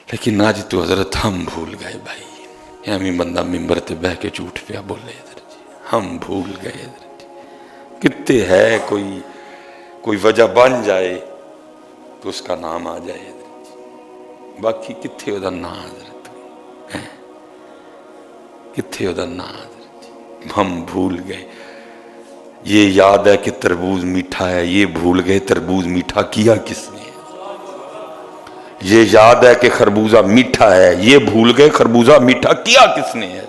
لیکن آج تو حضرت ہم بھول گئے بھائی، ہمیں بندہ ممبر تے بہ کے جھوٹ پیا بولے حضرت جی، ہم بھول گئے حضرت جی۔ کتے ہے کوئی وجہ بن جائے تو اس کا نام آ جائے حضرت جی، باقی کتھے ادا نا حضرت کتھے ادا نا حضرت جی، ہم بھول گئے۔ یہ یاد ہے کہ تربوز میٹھا ہے، یہ بھول گئے تربوز میٹھا کیا کس نے۔ یہ یاد ہے کہ خربوزہ میٹھا ہے، یہ بھول گئے خربوزہ میٹھا کیا کس نے ہے۔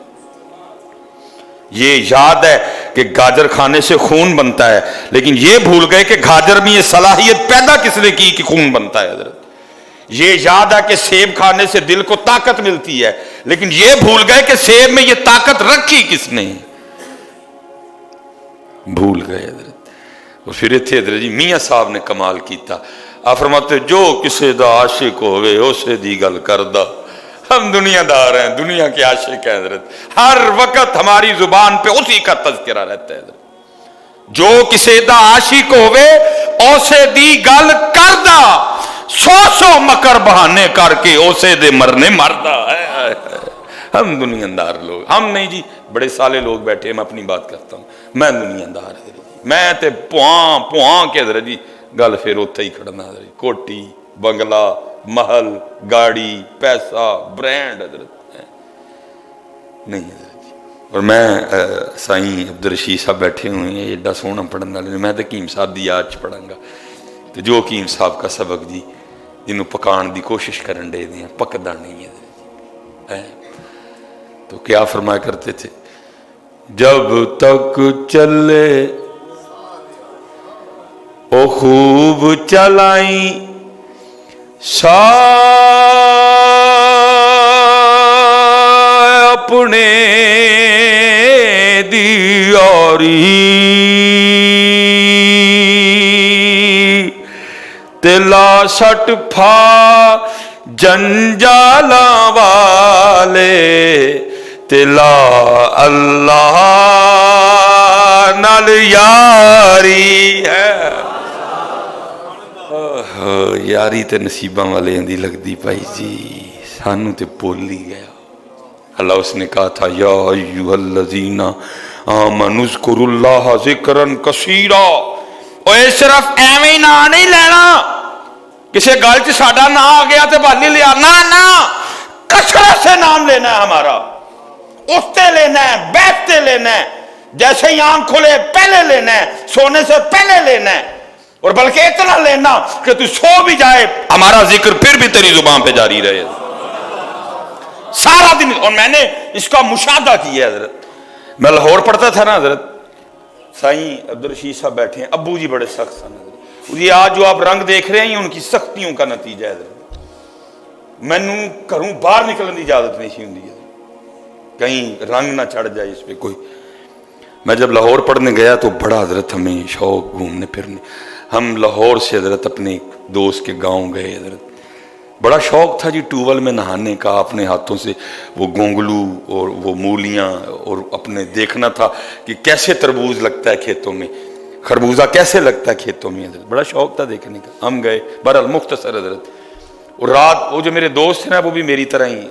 یہ یاد ہے کہ گاجر کھانے سے خون بنتا ہے، لیکن یہ بھول گئے کہ گاجر میں یہ صلاحیت پیدا کس نے کی کہ خون بنتا ہے حضرت۔ یہ یاد ہے کہ سیب کھانے سے دل کو طاقت ملتی ہے، لیکن یہ بھول گئے کہ سیب میں یہ طاقت رکھی کس نے، بھول گئے حضرت۔ اور پھر اتھے حضرت جی میاں صاحب نے کمال کیتا، آپ فرماتے جو کسے دا عاشق ہوئے اسے دی گل کردہ۔ ہم دنیا دار ہیں، دنیا کے عاشق ہیں حضرت، ہر وقت ہماری زبان پہ اسی کا تذکرہ رہتا ہے حضرت۔ جو کسے دا عاشق ہوئے اسے دی گل کردہ، سو مکر بہانے کر کے اسے دے مرنے مردہ۔ ہم دنیا دار لوگ، ہم نہیں جی بڑے سالے لوگ بیٹھے، میں اپنی بات کرتا ہوں، میں دنیا دار حضرت، میں تے پوہاں کے حضرت جی گل پھر اتھے ہی کھڑنا حضرت، کوٹی بنگلہ محل گاڑی پیسہ برینڈ حضرت نہیں حضرت جی۔ اور میں سائیں عبدالرشید صاحب بیٹھے ہوئے ہیں ایڈا سونا پڑھنے والے، میں تو حکیم صاحب دی یاد چ پڑھاں گا، تو جو حکیم صاحب کا سبق جی جنہوں پکان دی کوشش کرن دے دیں پکدا نہیں ہے۔ تو کیا فرمایا کرتے تھے، جب تک چلے او خوب چلائیں اپنے دیاری، تلا سٹ پھا جنجالا والے، تلا اللہ نال یاری ہے۔ یاری تے نصیباں والے دی لگ دی پائی جی، سانو تے بول ہی گیا۔ اللہ اس نے کہا تھا یا ایوہ الذین آمنوا اذکروا اللہ ذکرا کثیرا، اور صرف ایویں نہ نہیں لینا کسی گل چ ساڈا نہ آ گیا تے بھال نہیں لیا، نہ کثرت سے نام لینا ہے ہمارا، اٹھتے لینا ہے بیٹھتے لینا ہے، جیسے ہی آنکھ کھلے پہلے لینا ہے، سونے سے پہلے لینا ہے، اور بلکہ اتنا لینا کہ تو سو بھی جائے ہمارا ذکر پھر بھی تیری زبان پہ جاری رہے سارا دن۔ اور میں نے اس کا مشاہدہ کیا حضرت، میں لاہور پڑھتا تھا نا حضرت، سائیں عبدالرشید صاحب بیٹھے ہیں، ابو جی بڑے سخت سن حضرت، یہ آج جو آپ رنگ دیکھ رہے ہیں ان کی سختیوں کا نتیجہ ہے حضرت۔ میں نے گھروں باہر نکلنے کی اجازت نہیں سی ہوندی حضرت، کہیں رنگ نہ چڑھ جائے اس پہ کوئی۔ میں جب لاہور پڑھنے گیا تو بڑا حضرت ہمیں شوق گھومنے پھرنے، ہم لاہور سے حضرت اپنے دوست کے گاؤں گئے حضرت، بڑا شوق تھا جی ٹیوبل میں نہانے کا، اپنے ہاتھوں سے وہ گونگلو اور وہ مولیاں، اور اپنے دیکھنا تھا کہ کیسے تربوز لگتا ہے کھیتوں میں، خربوزہ کیسے لگتا ہے کھیتوں میں حضرت، بڑا شوق تھا دیکھنے کا۔ ہم گئے بہرحال مختصر حضرت، اور رات وہ جو میرے دوست ہیں نا وہ بھی میری طرح ہی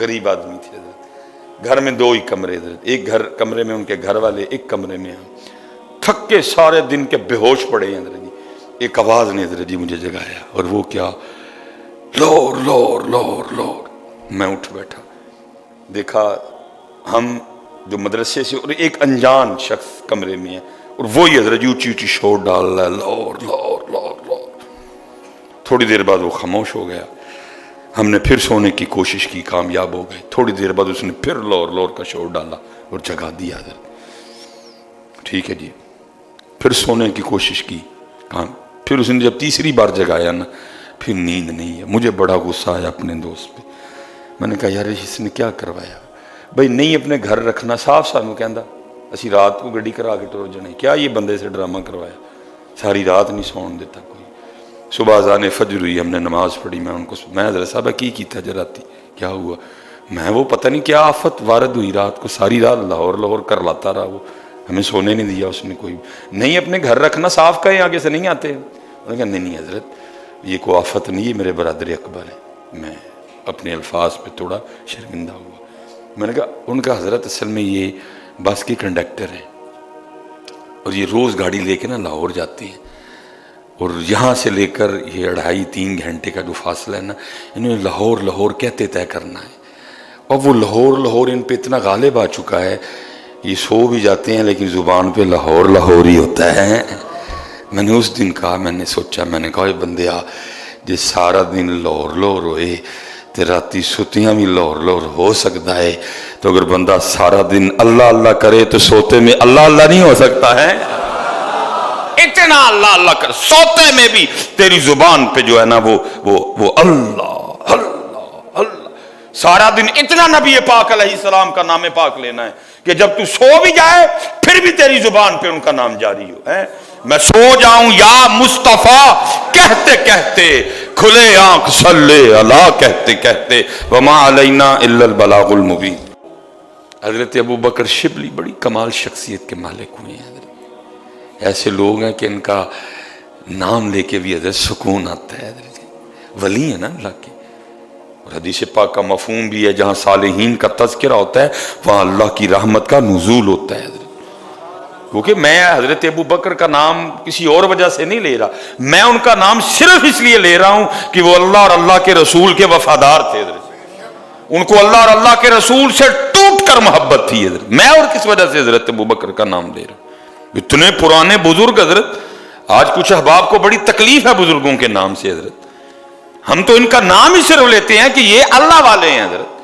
غریب آدمی تھے حضرت، گھر میں دو ہی کمرے حضرت، ایک کمرے میں ان کے گھر والے، ایک کمرے میں ہم، تھک کے سارے دن کے بے ہوش پڑے ہیں حضرت جی۔ ایک آواز نے حضرت جی مجھے جگایا، اور وہ کیا، لور لور لور لور۔ میں اٹھ بیٹھا، دیکھا ہم جو مدرسے سے، اور ایک انجان شخص کمرے میں ہے، اور وہی حضرت جی اونچی اونچی شور ڈال رہا ہے، لور لور لور لور۔ تھوڑی دیر بعد وہ خاموش ہو گیا، ہم نے پھر سونے کی کوشش کی، کامیاب ہو گئے۔ تھوڑی دیر بعد اس نے پھر لور لور کا شور ڈالا اور جگا دیا حضرت، ٹھیک ہے جی۔ پھر سونے کی کوشش کی، پھر اس نے جب تیسری بار جگایا نا، پھر نیند نہیں ہے۔ مجھے بڑا غصہ آیا اپنے دوست پہ، میں نے کہا یار اس نے کیا کروایا بھائی، نہیں اپنے گھر رکھنا، صاف سانو کہندا اسی رات کو گڈی کرا کے ٹر جانے، کیا یہ بندے سے ڈرامہ کروایا، ساری رات نہیں سون دیتا کوئی۔ صبح اذان فجر ہوئی، ہم نے نماز پڑھی، میں ان کو میں حضرت صاحبہ کی کیتا جراتی کیا ہوا، میں وہ پتہ نہیں کیا آفت وارد ہوئی رات کو، ساری رات لاہور لاہور کر لاتا رہا، وہ ہمیں سونے نہیں دیا اس نے کوئی۔ نہیں اپنے گھر رکھنا، صاف کہیں آگے سے نہیں آتے۔ انہوں نے کہا نہیں حضرت یہ کوئی آفت نہیں ہے، میرے برادر اکبر ہے۔ میں اپنے الفاظ پہ تھوڑا شرمندہ ہوا. میں نے کہا ان کا حضرت اصل میں یہ بس کے کنڈکٹر ہیں اور یہ روز گاڑی لے کے نا لاہور جاتے ہیں اور یہاں سے لے کر یہ 2.5-3 گھنٹے کا جو فاصلہ ہے نا انہیں لاہور کہتے طے کرنا ہے. اور وہ لاہور ان پہ اتنا غالب آ چکا ہے یہ سو بھی جاتے ہیں لیکن زبان پہ لاہور ہی ہوتا ہے. میں نے اس دن کہا, میں نے سوچا, میں نے کہا بندیا جی سارا دن لاہور ہوئے تے راتی ستیاں بھی لاہور ہو سکتا ہے تو اگر بندہ سارا دن اللہ کرے تو سوتے میں اللہ نہیں ہو سکتا ہے. اتنا اللہ کر سوتے میں بھی تیری زبان پہ جو ہے نا وہ اللہ سارا دن اتنا نبی پاک علیہ السلام کا نام پاک لینا ہے کہ جب تو سو بھی جائے پھر بھی تیری زبان پہ ان کا نام جاری ہو. میں سو جاؤں یا مصطفیٰ کہتے کہتے, کھلے آنکھ صلی اللہ کہتے کہتے, وما علینا الا البلاغ المبین. حضرت ابو بکر شبلی بڑی کمال شخصیت کے مالک ہوئے ہیں. ایسے لوگ ہیں کہ ان کا نام لے کے بھی حضرت سکون آتا ہے. ولی ہیں نا اللہ کے, اور حدیث پاک کا مفہوم بھی ہے جہاں صالحین کا تذکرہ ہوتا ہے وہاں اللہ کی رحمت کا نزول ہوتا ہے. کیونکہ میں حضرت ابو بکر کا نام کسی اور وجہ سے نہیں لے رہا, میں ان کا نام صرف اس لیے لے رہا ہوں کہ وہ اللہ اور اللہ کے رسول کے وفادار تھے. ان کو اللہ اور اللہ کے رسول سے ٹوٹ کر محبت تھی. میں اور کس وجہ سے حضرت ابو بکر کا نام لے رہا ہوں. اتنے پرانے بزرگ حضرت, آج کچھ احباب کو بڑی تکلیف ہے بزرگوں کے نام سے حضرت. ہم تو ان کا نام ہی صرف لیتے ہیں کہ یہ اللہ والے ہیں حضرت.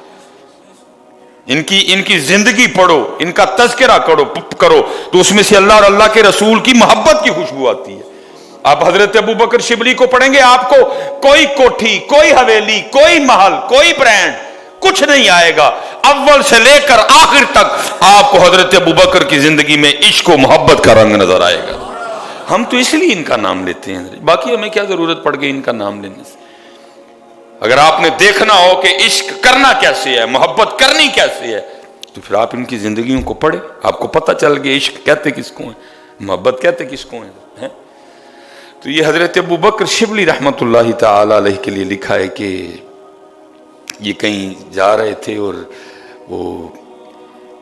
ان کی زندگی پڑھو, ان کا تذکرہ کرو تو اس میں سے اللہ اور اللہ کے رسول کی محبت کی خوشبو آتی ہے. آپ حضرت ابو بکر شبلی کو پڑھیں گے, آپ کو کوئی کوٹھی, کوئی حویلی, کوئی محل, کوئی برانڈ کچھ نہیں آئے گا. اول سے لے کر آخر تک آپ کو حضرت ابو بکر کی زندگی میں عشق و محبت کا رنگ نظر آئے گا. ہم تو اس لیے ان کا نام لیتے ہیں, باقی ہمیں کیا ضرورت پڑ گئی ان کا نام لینے سے. اگر آپ نے دیکھنا ہو کہ عشق کرنا کیسے ہے, محبت کرنی کیسے ہے, تو پھر آپ ان کی زندگیوں کو پڑھیں, آپ کو پتہ چل گیا عشق کہتے کس کو ہیں, محبت کہتے کس کو ہیں. تو یہ حضرت ابو بکر شبلی رحمت اللہ تعالی علیہ کے لیے لکھا ہے کہ یہ کہیں جا رہے تھے اور وہ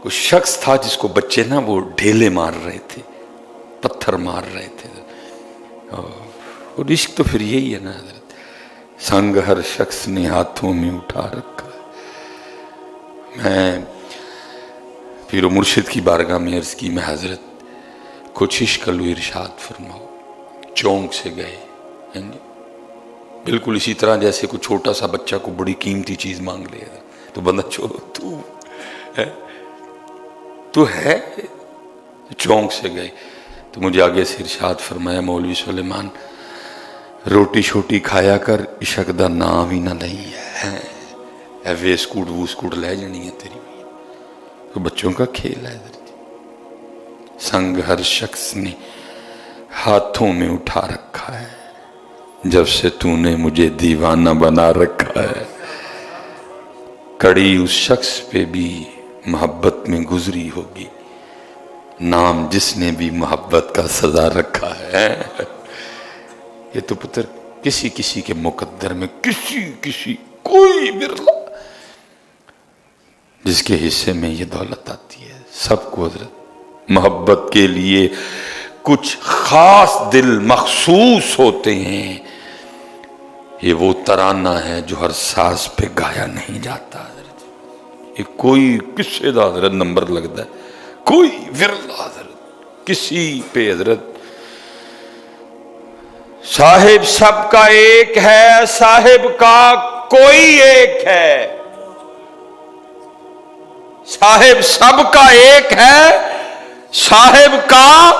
کوئی شخص تھا جس کو بچے نا وہ ڈھیلے مار رہے تھے, پتھر مار رہے تھے. اور عشق تو پھر یہی ہے نا حضرت, سنگ ہر شخص نے ہاتھوں میں اٹھا رکھا ہے. میں پیر و مرشد کی بارگاہ میں عرض کی, میں حضرت کچھ عشق لو ارشاد فرماؤ. چونک سے گئے, بالکل اسی طرح جیسے کوئی چھوٹا سا بچہ کو بڑی قیمتی چیز مانگ لے تو بندہ تو ہے. چونک سے گئے تو مجھے آگے سے ارشاد فرمایا, مولوی سلیمان روٹی شوٹی کھایا کر, عشق دا نام ہی نہ نہیں ہے. ایوے اسکوٹ لے جانی ہے تیری, تو بچوں کا کھیل ہے. سنگ ہر شخص نے ہاتھوں میں اٹھا رکھا ہے, جب سے تو نے مجھے دیوانہ بنا رکھا ہے. کڑی اس شخص پہ بھی محبت میں گزری ہوگی, نام جس نے بھی محبت کا سزا رکھا ہے. یہ تو پتر کسی کے مقدر میں کسی کوئی برلا جس کے حصے میں یہ دولت آتی ہے. سب کو حضرت محبت کے لیے کچھ خاص دل مخصوص ہوتے ہیں. یہ وہ ترانہ ہے جو ہر ساز پہ گایا نہیں جاتا حضرت. یہ کوئی کسی دا حضرت نمبر لگتا ہے, کوئی ورلا حضرت کسی پہ حضرت. صاحب سب کا ایک ہے, صاحب کا کوئی ایک ہے. صاحب سب کا ایک ہے, صاحب کا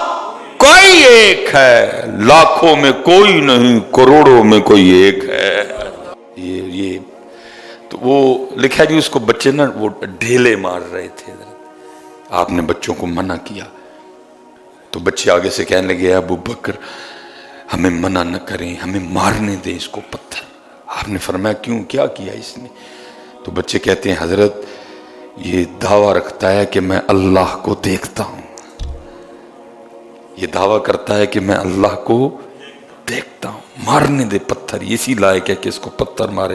کوئی ایک ہے. لاکھوں میں کوئی نہیں, کروڑوں میں کوئی ایک ہے. یہ تو وہ لکھا جی, اس کو بچے نا وہ ڈھیلے مار رہے تھے. آپ نے بچوں کو منع کیا تو بچے آگے سے کہنے لگے, ابو بکر ہمیں منع نہ کریں, ہمیں مارنے دیں اس کو پتھر. آپ نے فرمایا کیوں, کیا کیا اس نے؟ تو بچے کہتے ہیں حضرت یہ دعویٰ رکھتا ہے کہ میں اللہ کو دیکھتا ہوں, یہ دعویٰ کرتا ہے کہ میں اللہ کو دیکھتا ہوں, مارنے دے پتھر. اسی لائق ہے کہ اس کو پتھر مارے.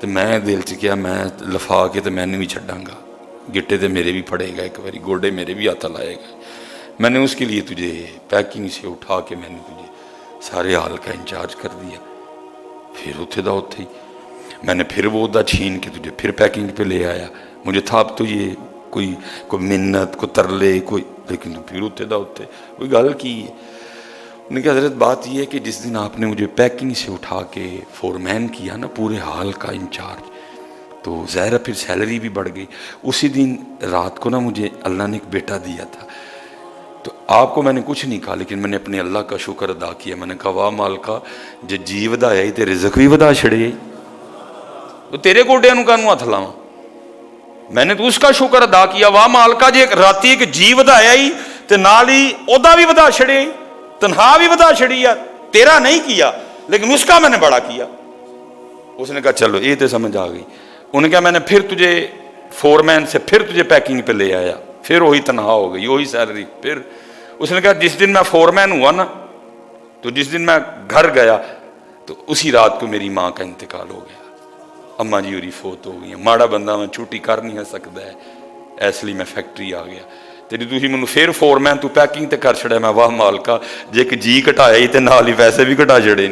تو میں دل چ کیا میں لفا کے تو میں بھی چھڈاں گا, گٹے تو میرے بھی پڑے گا, ایک باری گوڈے میرے بھی ہاتھ لائے گا. میں نے اس کے لیے تجھے پیکنگ سے اٹھا کے میں نے تجھے سارے حال کا انچارج کر دیا. پھر اتھے دا اتھے ہی میں نے پھر وہ عہدہ چھین کے تجھے پھر پیکنگ پہ لے آیا. مجھے تھا اب تو یہ کوئی منت کوئی ترلے کوئی, لیکن تو پھر اتھے دا اتھے کوئی گل کی ہے. انہوں نے کہا حضرت بات یہ ہے کہ جس دن آپ نے مجھے پیکنگ سے اٹھا کے فورمین کیا نا پورے حال کا انچارج, تو ظاہر ہے پھر سیلری بھی بڑھ گئی. اسی دن رات کو نا مجھے اللہ نے ایک بیٹا دیا تھا. تو آپ کو میں نے کچھ نہیں کہا, لیکن میں نے اپنے اللہ کا شکر ادا کیا. میں نے کہا واہ مالکا جے جی ودایا ہی تے رزق بھی ودا چھڑے, تو تیرے گوڈیاں نوں کانوں ہتھ لاواں. میں نے تو اس کا شکر ادا کیا, واہ مالکا جے راتی ایک جی ودایا ہی تے نال ہی عہدہ بھی ودا چھڑے, تنخواہ بھی ودا چھڑی ہے. تیرا نہیں کیا لیکن اس کا میں نے بڑا کیا. اس نے کہا چلو یہ تو سمجھ آ گئی. انہوں نے کہا میں نے پھر تجھے فورمین سے پھر تجھے پیکنگ پہ لے آیا, پھر وہی تنخواہ ہو گئی وہی سیلری. پھر اس نے کہا جس دن میں فورمین ہوا نا, تو جس دن میں گھر گیا تو اسی رات کو میری ماں کا انتقال ہو گیا. اماں جی ہوری فوت ہو گئی. ماڑا بندہ میں چھٹی کر نہیں سکتا ہے, اس لیے میں فیکٹری آ گیا. تے تسی مینوں پھر فورمین تو پیکنگ تے کر چھڑیا. میں واہ مالکا جے ایک جی کٹایا ہی تے نال ہی پیسے بھی کٹا چھڑے.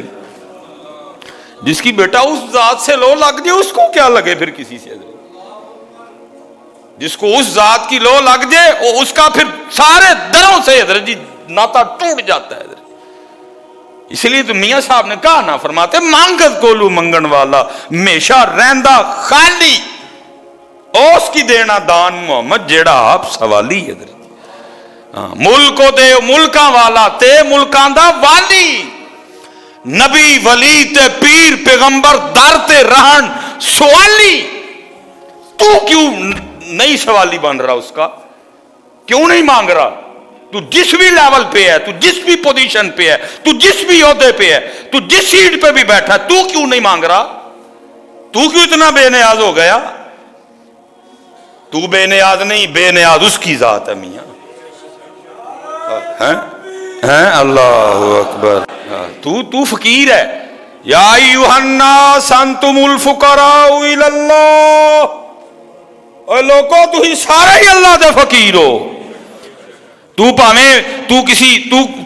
جس کی بیٹا اس ذات سے لو لگ جائے اس کو کیا لگے پھر کسی سے. جس کو اس ذات کی لو لگ جائے اس کا پھر سارے دروں سے حضرت جی ناتا ٹوٹ جاتا ہے. اس لیے تو میاں صاحب نے کہا نا, فرماتے مانگت کولو منگن والا ہمیشہ رہندا خالی, اس کی دینا دان محمد جیڑا آپ سوالی. حضرت ملکو دے ملکاں والا تے ملکاں دا والی, نبی ولی تے پیر پیغمبر در تے رہن سوالی. تو کیوں نہیں سوالی بن رہا, اس کا کیوں نہیں مانگ رہا؟ تو جس بھی لیول پہ ہے, تو جس بھی پوزیشن پہ ہے, تو جس بھی عہدے پہ ہے, تو جس سیٹ پہ بھی بیٹھا ہے, تو کیوں نہیں مانگ رہا؟ تو کیوں اتنا بے نیاز ہو گیا؟ تو بے نیاز نہیں, بے نیاز اس کی ذات ہے میاں. ہیں اللہ اکبر. تو فقیر ہے. یا ایھا الناس انتم الفقراء الی اللہ, اے لوگو تو ہی سارے ہی اللہ دے فقیر ہو. تو پاویں تو کسی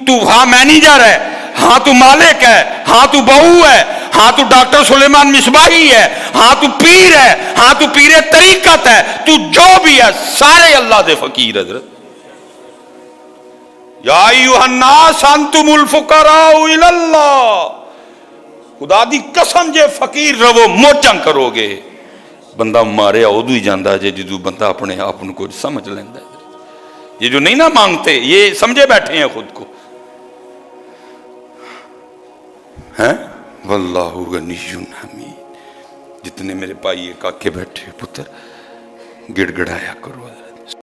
تو ہاں مینیجر ہے, ہاں تو مالک ہے, ہاں تو بہو ہے, ہاں تو ڈاکٹر سلیمان مصباحی ہے, ہاں تو پیر ہے, ہاں تو پیر طریقت ہے, تو جو بھی ہے سارے اللہ دے فقیر. حضرت یا ایھا الناس انتم الفقراء الی اللہ, خدا دی قسم جے فقیر رہو موچاں کرو گے. بندہ ماریا ادو ہی جاندہ جے جدو بندہ اپنے آپ کو سمجھ لیندہ ہے. یہ جو نہیں نہ مانگتے یہ سمجھے بیٹھے ہیں خود کو. ہیں واللہ غنی حمید. جتنے میرے پائیے کاکے بیٹھے پتر گڑ گڑایا کرو.